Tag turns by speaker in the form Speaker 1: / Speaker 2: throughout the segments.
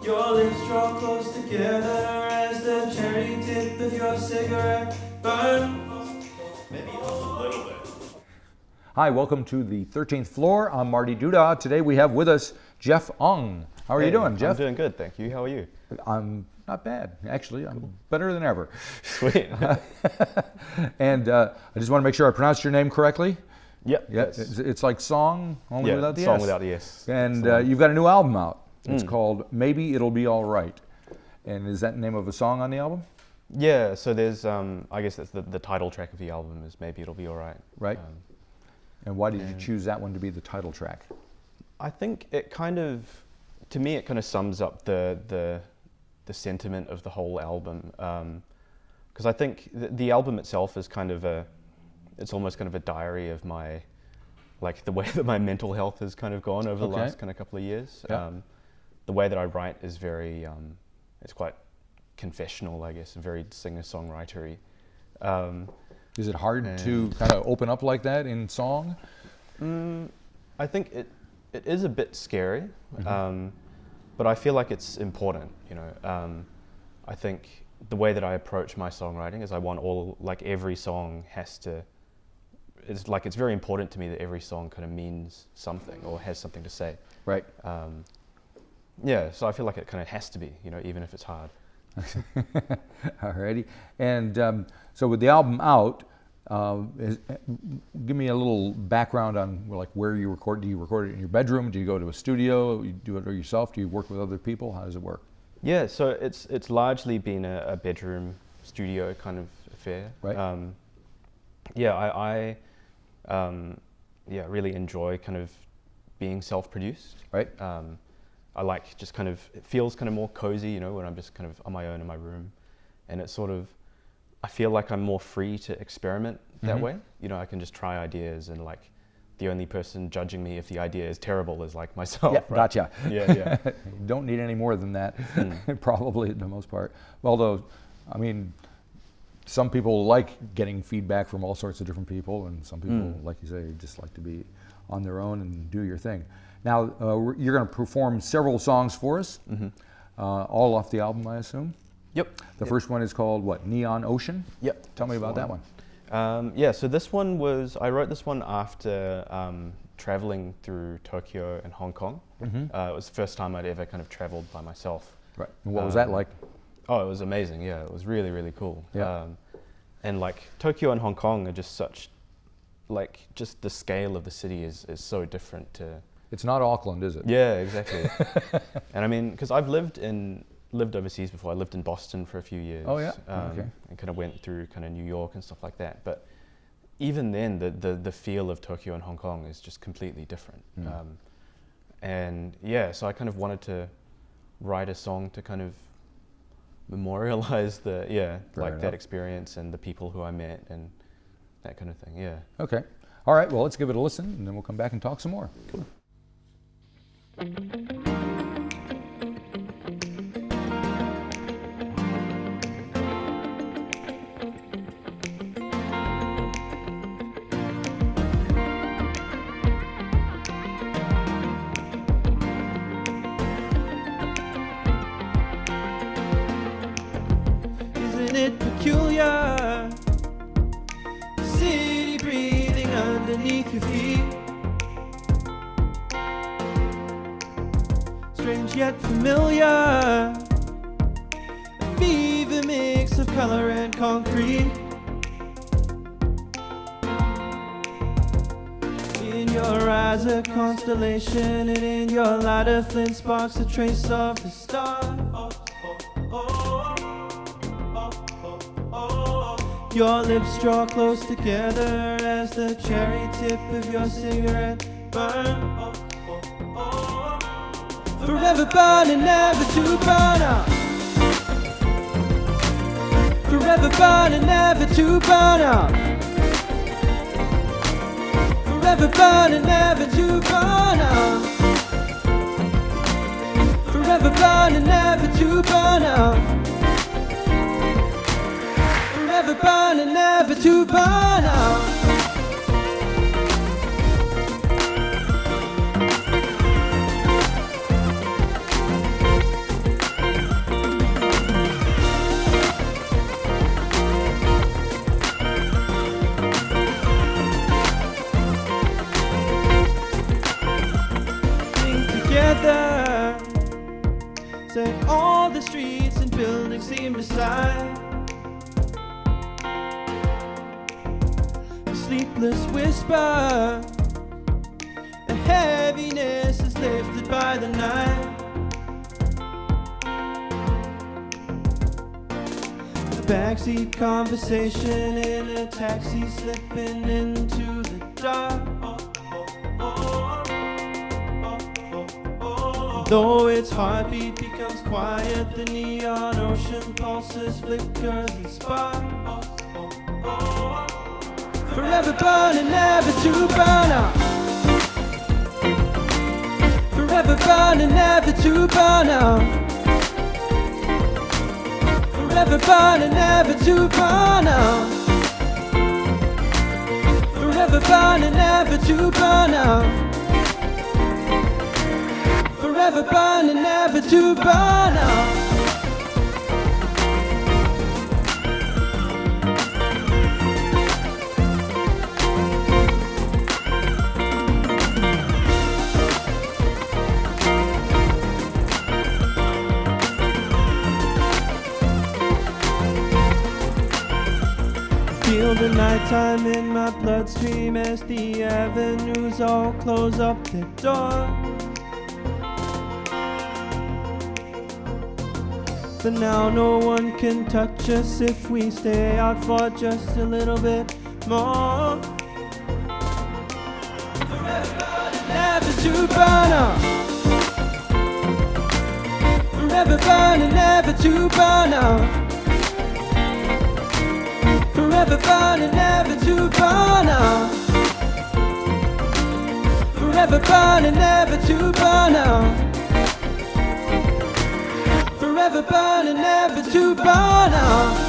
Speaker 1: Your lips draw close together as the cherry tip of your cigarette burn. Maybe a little bit.
Speaker 2: Hi, welcome to the 13th floor. I'm Marty Duda. Today we have with us Geoff Ong. How are you doing, Geoff?
Speaker 3: I'm doing good, thank you. How are you?
Speaker 2: I'm not bad, actually. I'm better than ever.
Speaker 3: Sweet.
Speaker 2: And I just want to make sure I pronounced your name correctly.
Speaker 3: Yep.
Speaker 2: Yeah, it's like song, only without the
Speaker 3: song
Speaker 2: S.
Speaker 3: without the S.
Speaker 2: And you've got a new album out. It's called Maybe It'll Be All Right. And is that the name of a song on the album?
Speaker 3: Yeah, so there's, I guess that's the title track of the album is Maybe It'll Be All Right.
Speaker 2: Right. And why did you choose that one to be the title track?
Speaker 3: I think it kind of, to me, it kind of sums up the sentiment of the whole album. Because I think the album itself is kind of it's almost kind of a diary of my, like the way that my mental health has kind of gone over the last kind of couple of years.
Speaker 2: Yeah.
Speaker 3: The way that I write is very, it's quite confessional, I guess, very singer-songwritery.
Speaker 2: Is it hard to kind of open up like that in song?
Speaker 3: I think it is a bit scary, but I feel like it's important, you know. I think the way that I approach my songwriting is I want every song has to, it's very important to me that every song kind of means something or has something to say.
Speaker 2: Right.
Speaker 3: Yeah, so I feel like it kind of has to be, you know, even if it's hard.
Speaker 2: Alrighty. And so with the album out, give me a little background on where you record. Do you record it in your bedroom? Do you go to a studio? You do it yourself? Do you work with other people? How does it work?
Speaker 3: Yeah, so it's largely been a bedroom studio kind of affair.
Speaker 2: Right.
Speaker 3: I really enjoy kind of being self-produced.
Speaker 2: Right.
Speaker 3: I like just kind of, it feels kind of more cozy, you know, when I'm just kind of on my own in my room. And it's sort of, I feel like I'm more free to experiment that way. You know, I can just try ideas and like the only person judging me if the idea is terrible is like myself.
Speaker 2: Yeah,
Speaker 3: right?
Speaker 2: gotcha.
Speaker 3: Yeah.
Speaker 2: You don't need any more than that, probably for the most part. Although, I mean, some people like getting feedback from all sorts of different people, and some people, like you say, just like to be on their own and do your thing. Now, you're going to perform several songs for us, all off the album, I assume?
Speaker 3: Yep.
Speaker 2: The first one is called, what, Neon Ocean?
Speaker 3: Yep.
Speaker 2: Tell me about that one.
Speaker 3: So this one I wrote this one after traveling through Tokyo and Hong Kong. It was the first time I'd ever kind of traveled by myself.
Speaker 2: Right. And what was that like?
Speaker 3: Oh, it was amazing, yeah. It was really, really cool.
Speaker 2: Yeah.
Speaker 3: And like Tokyo and Hong Kong are just such, like just the scale of the city is so different to...
Speaker 2: It's not Auckland, is it?
Speaker 3: Yeah, exactly. And I mean, because I've lived overseas before. I lived in Boston for a few years.
Speaker 2: Oh yeah. Okay.
Speaker 3: And kind of went through kind of New York and stuff like that. But even then, the feel of Tokyo and Hong Kong is just completely different. And yeah, so I kind of wanted to write a song to kind of memorialize that experience and the people who I met and that kind of thing. Yeah.
Speaker 2: Okay. All right. Well, let's give it a listen, and then we'll come back and talk some more.
Speaker 3: Cool.
Speaker 1: Isn't it peculiar? The city breathing underneath your feet. Strange yet familiar. A fever mix of color and concrete. In your eyes a constellation, and in your light a flint sparks a trace of the star. Your lips draw close together as the cherry tip of your cigarette burn. Forever burning, never to burn out. Forever burning, never to burn out. Forever burning, never to burn out. Forever burning, never to burn out. Forever burning, never to burn out. together. Said all the streets and buildings seem to sigh. A sleepless whisper, a heaviness is lifted by the night. A backseat conversation in a taxi slipping into the dark. Though its heartbeat becomes quiet, the neon ocean pulses, flickers and sparks. Forever burning, never to burn out. Forever burning, never to burn out. Forever burning, never to burn out. Forever burning, never to burn out. Forever burning, never to burn out. Feel the nighttime in my bloodstream as the avenues all close up their doors. For now no one can touch us if we stay out for just a little bit more. Forever burning, never to burn out. Forever burning, never to burn out. Forever burning, never to burn out. Forever burning, never to burn out. Forever burning, never to burn out.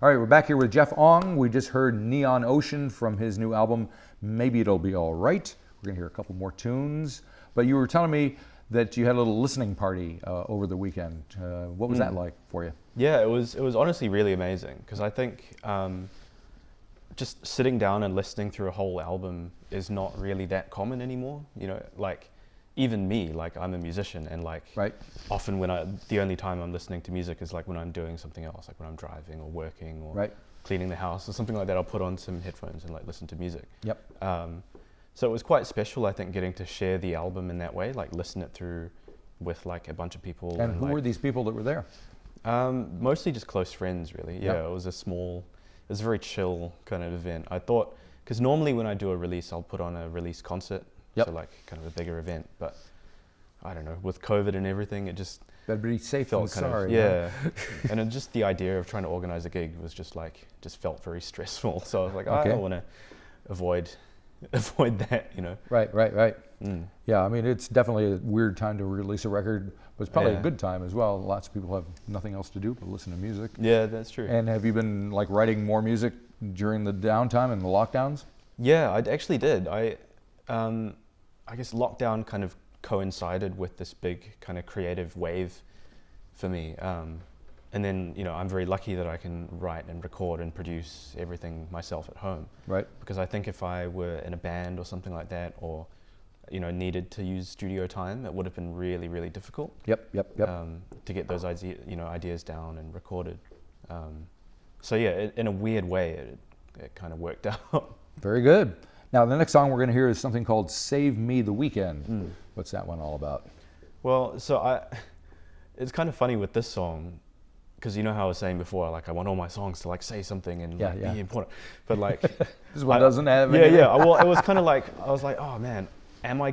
Speaker 2: All right, we're back here with Geoff Ong. We just heard Neon Ocean from his new album, Maybe It'll Be All Right. We're going to hear a couple more tunes. But you were telling me that you had a little listening party over the weekend. What was that like for you?
Speaker 3: Yeah, it was honestly really amazing, because I think just sitting down and listening through a whole album is not really that common anymore. You know, like even me, like I'm a musician, and like
Speaker 2: Right.
Speaker 3: often the only time I'm listening to music is like when I'm doing something else, like when I'm driving or working or
Speaker 2: Right.
Speaker 3: cleaning the house or something like that. I'll put on some headphones and like listen to music.
Speaker 2: Yep.
Speaker 3: So it was quite special, I think, getting to share the album in that way, like listen it through with like a bunch of people.
Speaker 2: And who
Speaker 3: like,
Speaker 2: were these people that were there?
Speaker 3: Mostly just close friends, really.
Speaker 2: Yep.
Speaker 3: Yeah, it was a very chill kind of event. I thought, because normally when I do a release, I'll put on a release concert,
Speaker 2: Yep.
Speaker 3: so like kind of a bigger event. But I don't know, with COVID and everything, it just
Speaker 2: Better be safe
Speaker 3: felt
Speaker 2: than
Speaker 3: kind
Speaker 2: sorry.
Speaker 3: of, yeah. And it just the idea of trying to organize a gig was just felt very stressful. So I was like, I
Speaker 2: Okay.
Speaker 3: don't want to avoid that, you know.
Speaker 2: Right.
Speaker 3: Mm.
Speaker 2: Yeah, I mean, it's definitely a weird time to release a record, but it's probably
Speaker 3: Yeah.
Speaker 2: a good time as well. Lots of people have nothing else to do but listen to music.
Speaker 3: Yeah, that's true.
Speaker 2: And have you been like writing more music during the downtime and the lockdowns?
Speaker 3: Yeah, I actually did. I guess lockdown kind of coincided with this big kind of creative wave for me. And then, you know, I'm very lucky that I can write and record and produce everything myself at home.
Speaker 2: Right.
Speaker 3: Because I think if I were in a band or something like that, or, you know, needed to use studio time, it would have been really, really difficult.
Speaker 2: Yep.
Speaker 3: To get those ideas down and recorded. So yeah, in a weird way, it kind of worked out.
Speaker 2: Very good. Now, the next song we're going to hear is something called Save Me the Weekend. What's that one all about?
Speaker 3: Well, so it's kind of funny with this song, because you know how I was saying before, like I want all my songs to like say something and like, be important, but like
Speaker 2: This one doesn't have
Speaker 3: yeah,
Speaker 2: anything.
Speaker 3: yeah. Well, it was kind of like I was like, oh man, am I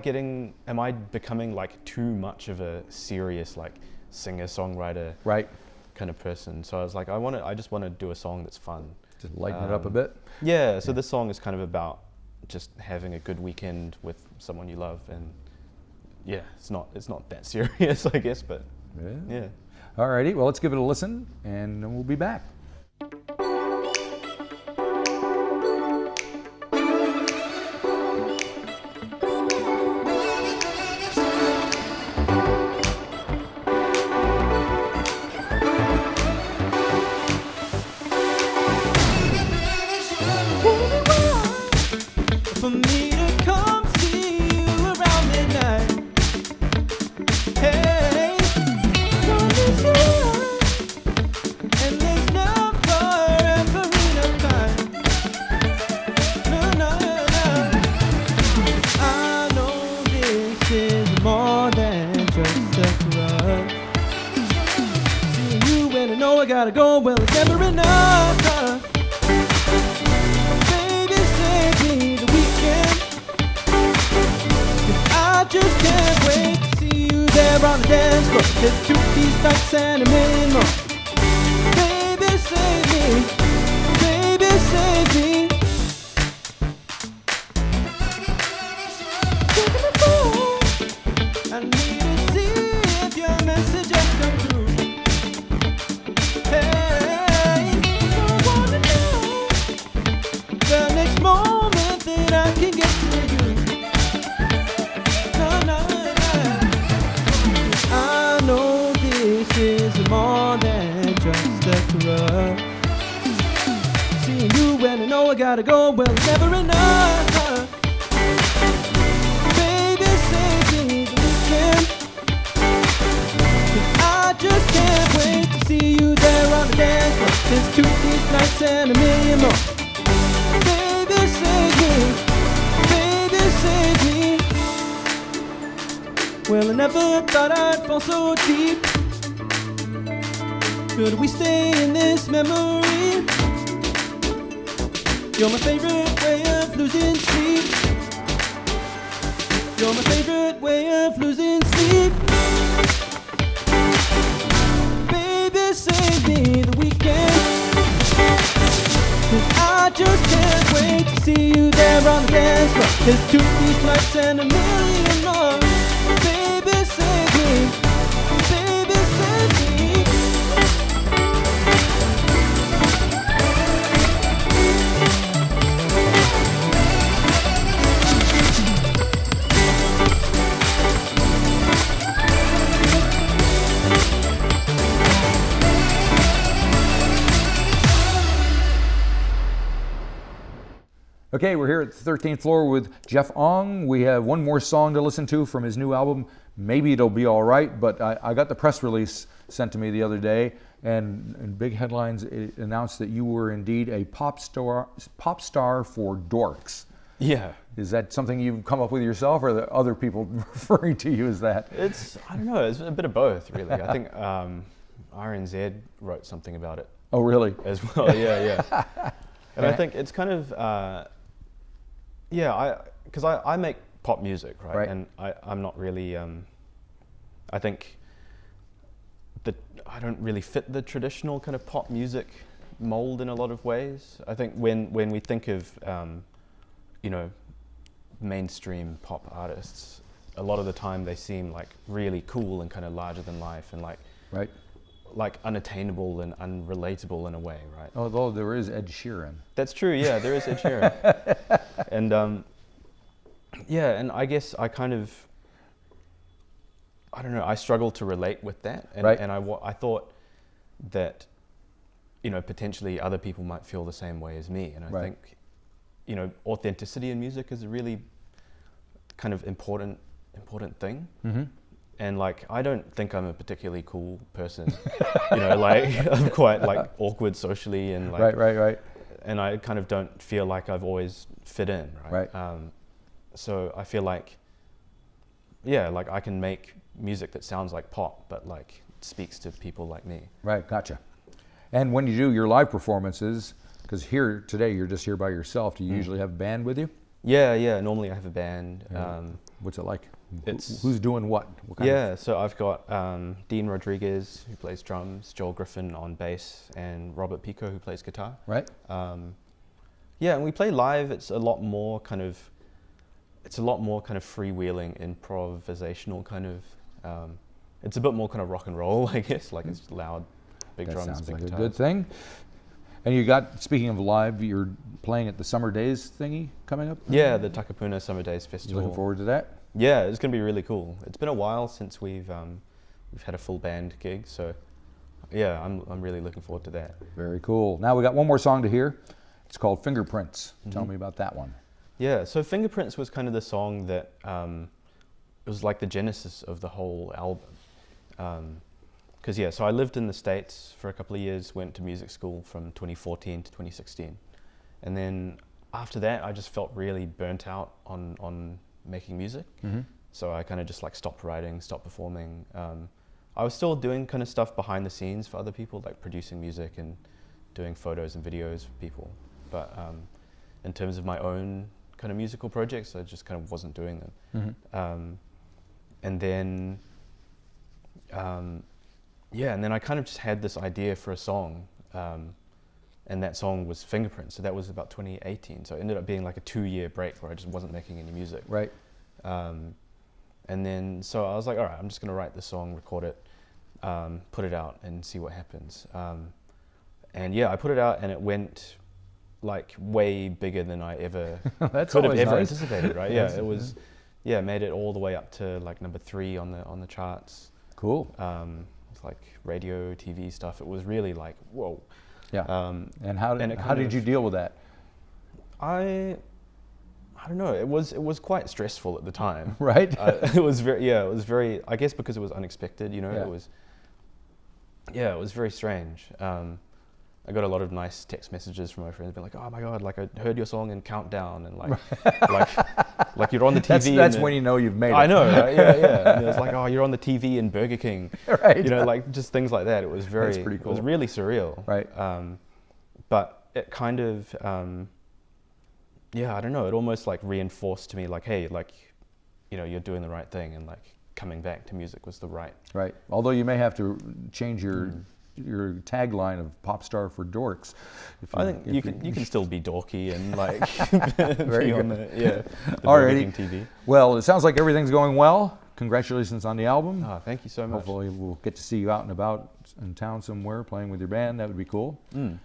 Speaker 3: becoming like too much of a serious like singer-songwriter
Speaker 2: Right.
Speaker 3: kind of person? So I was like, I just want to do a song that's fun.
Speaker 2: Just lighten it up a bit.
Speaker 3: Yeah. So this song is kind of about just having a good weekend with someone you love, and yeah, it's not that serious, I guess, but yeah.
Speaker 2: Alrighty, well, let's give it a listen, and then we'll be back.
Speaker 1: go, well it's never enough. Baby, save me the weekend. 'Cause I just can't wait to see you there on the dance floor. There's 2 piece nights and a million more. Baby, save me. Baby, save me. Taking my phone. I need to see if your message has come through. Hey, I wanna know the next moment that I can get to you. No, no, no. I know this is more than just a crush. Seeing you and I know I gotta go, well it's never enough. Baby, save me the weekend. 'Cause I just can't wait to see you there on the dance floor. There's 2 these nights and a million more. Baby, save me. Baby, save me. Well, I never thought I'd fall so deep. Could we stay in this memory? You're my favorite way of losing sleep. You're my favorite way of losing sleep. Baby, save me the weekend. 'Cause I just can't wait to see you there on the dance floor. There's 2 these nights and a million more. Baby, save me. Baby, save me.
Speaker 2: Okay, we're here at the 13th floor with Geoff Ong. We have one more song to listen to from his new album, Maybe It'll Be All Right, but I got the press release sent to me the other day, and in big headlines it announced that you were indeed a pop star for dorks.
Speaker 3: Yeah.
Speaker 2: Is that something you've come up with yourself, or are there other people referring to you as that?
Speaker 3: I don't know, it's a bit of both, really. I think RNZ wrote something about it.
Speaker 2: Oh, really?
Speaker 3: As well, yeah. And I think it's kind of, because I make pop music, right? And I'm not really, I think that I don't really fit the traditional kind of pop music mold in a lot of ways. I think when we think of, mainstream pop artists, a lot of the time they seem like really cool and kind of larger than life and like unattainable and unrelatable in a way, right?
Speaker 2: Although there is Ed Sheeran. That's
Speaker 3: true, yeah, there is Ed Sheeran. And and I guess I kind of, I don't know, I struggle to relate with that. And, and I thought that, potentially other people might feel the same way as me. And I think, authenticity in music is a really kind of important thing. Mm-hmm. And I don't think I'm a particularly cool person, I'm quite awkward socially and
Speaker 2: right.
Speaker 3: And I kind of don't feel like I've always fit in, right? So I feel like I can make music that sounds like pop, but speaks to people like me. Right,
Speaker 2: gotcha. And when you do your live performances, because here today you're just here by yourself, do you usually have a band with you?
Speaker 3: Yeah. Normally I have a band.
Speaker 2: What's it like? Who's doing what?
Speaker 3: So I've got Dean Rodriguez, who plays drums, Joel Griffin on bass, and Robert Pico, who plays guitar.
Speaker 2: Right.
Speaker 3: And we play live. It's a lot more kind of freewheeling, improvisational kind of. It's a bit more kind of rock and roll, I guess. It's loud, big drums,
Speaker 2: sounds
Speaker 3: big
Speaker 2: like
Speaker 3: guitars.
Speaker 2: A good thing. And you got, speaking of live, you're playing at the Summer Days thingy coming up?
Speaker 3: Yeah, the Takapuna Summer Days Festival.
Speaker 2: You looking forward to that?
Speaker 3: Yeah, it's going to be really cool. It's been a while since we've had a full band gig, so yeah, I'm really looking forward to that.
Speaker 2: Very cool. Now we got one more song to hear. It's called Fingerprints. Tell me about that one.
Speaker 3: Yeah, so Fingerprints was kind of the song that it was like the genesis of the whole album. So I lived in the States for a couple of years, went to music school from 2014 to 2016. And then after that, I just felt really burnt out on making music. Mm-hmm. So I kind of just stopped writing, stopped performing. I was still doing kind of stuff behind the scenes for other people, like producing music and doing photos and videos for people. But in terms of my own kind of musical projects, I just kind of wasn't doing them. And then, and then I kind of just had this idea for a song, and that song was Fingerprints. So that was about 2018. So it ended up being like a 2-year break where I just wasn't making any music.
Speaker 2: Right.
Speaker 3: And then, so I was like, all right, I'm just gonna write this song, record it, put it out and see what happens. And yeah, I put it out and it went like way bigger than I ever could have ever anticipated, right? Yeah, it was, made it all the way up to like number 3 on the charts.
Speaker 2: Cool.
Speaker 3: It's like radio, TV stuff. It was really like, whoa.
Speaker 2: Yeah. And how did you deal with that?
Speaker 3: I don't know. It was quite stressful at the time.
Speaker 2: Right.
Speaker 3: It was very. I guess because it was unexpected. You know, it was. Yeah, it was very strange. I got a lot of nice text messages from my friends, being like, "Oh my God, like I heard your song in Countdown, and like you're on the TV."
Speaker 2: That's when you know you've made it.
Speaker 3: I know, right? Yeah. And it was like, "Oh, you're on the TV in Burger King,"
Speaker 2: right?
Speaker 3: You know, like just things like that. It was very. That's pretty cool. It was really surreal,
Speaker 2: right?
Speaker 3: But it kind of, I don't know. It almost like reinforced to me, like, hey, like, you know, you're doing the right thing, and like coming back to music was the right.
Speaker 2: Right. Although you may have to change your tagline of pop star for dorks.
Speaker 3: I think you can still be dorky and like be on the
Speaker 2: Alrighty.
Speaker 3: TV.
Speaker 2: Well, it sounds like everything's going well. Congratulations on the album.
Speaker 3: Oh, thank you so much.
Speaker 2: Hopefully we'll get to see you out and about in town somewhere playing with your band. That would be cool.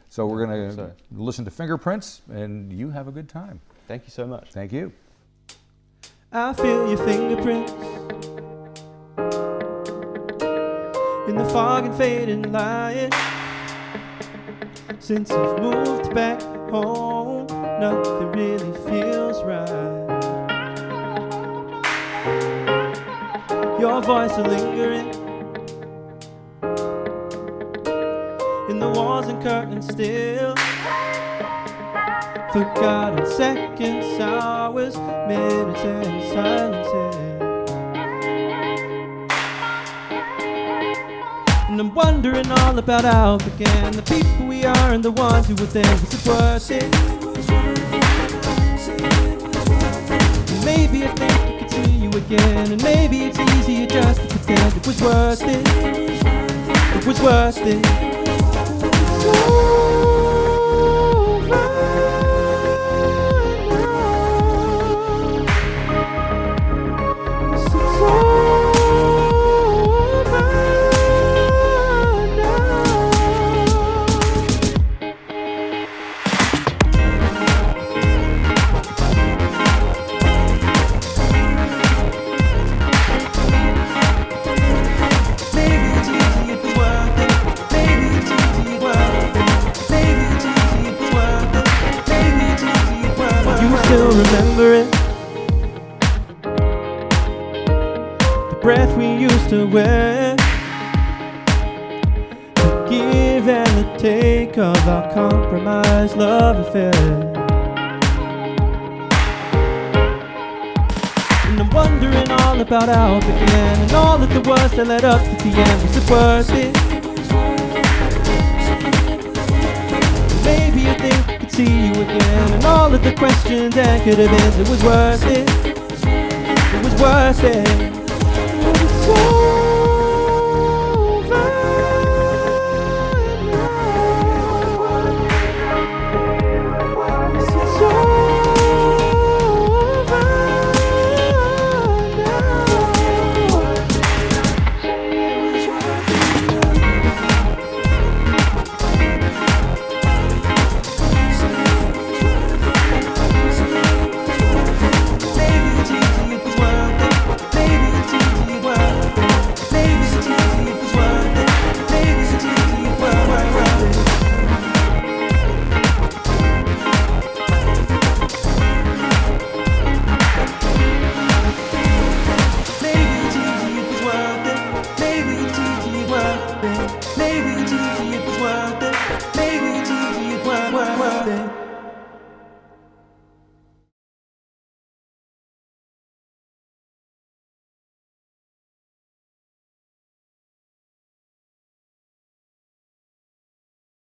Speaker 2: So we're going to listen to Fingerprints, and you have a good time.
Speaker 3: Thank you so much.
Speaker 2: Thank you.
Speaker 1: I feel your fingerprints in the fog and fading light. Since you've moved back home, nothing really feels right. Your voice is lingering in the walls and curtains still. Forgotten seconds, hours, minutes and silences. And I'm wondering all about how it began. The people we are and the ones who were there. Was it worth it? Maybe I think I could see you again. And maybe it's easier just to pretend it was worth it. It was worth it. Still remember it, the breath we used to wear, the give and the take of our compromised love affair. And I'm wondering all about how it began, and all of the words that led up to the end. Was it worth it? Maybe you think I could see you again, and all of the questions and could have been. It was worth it. It was worth it.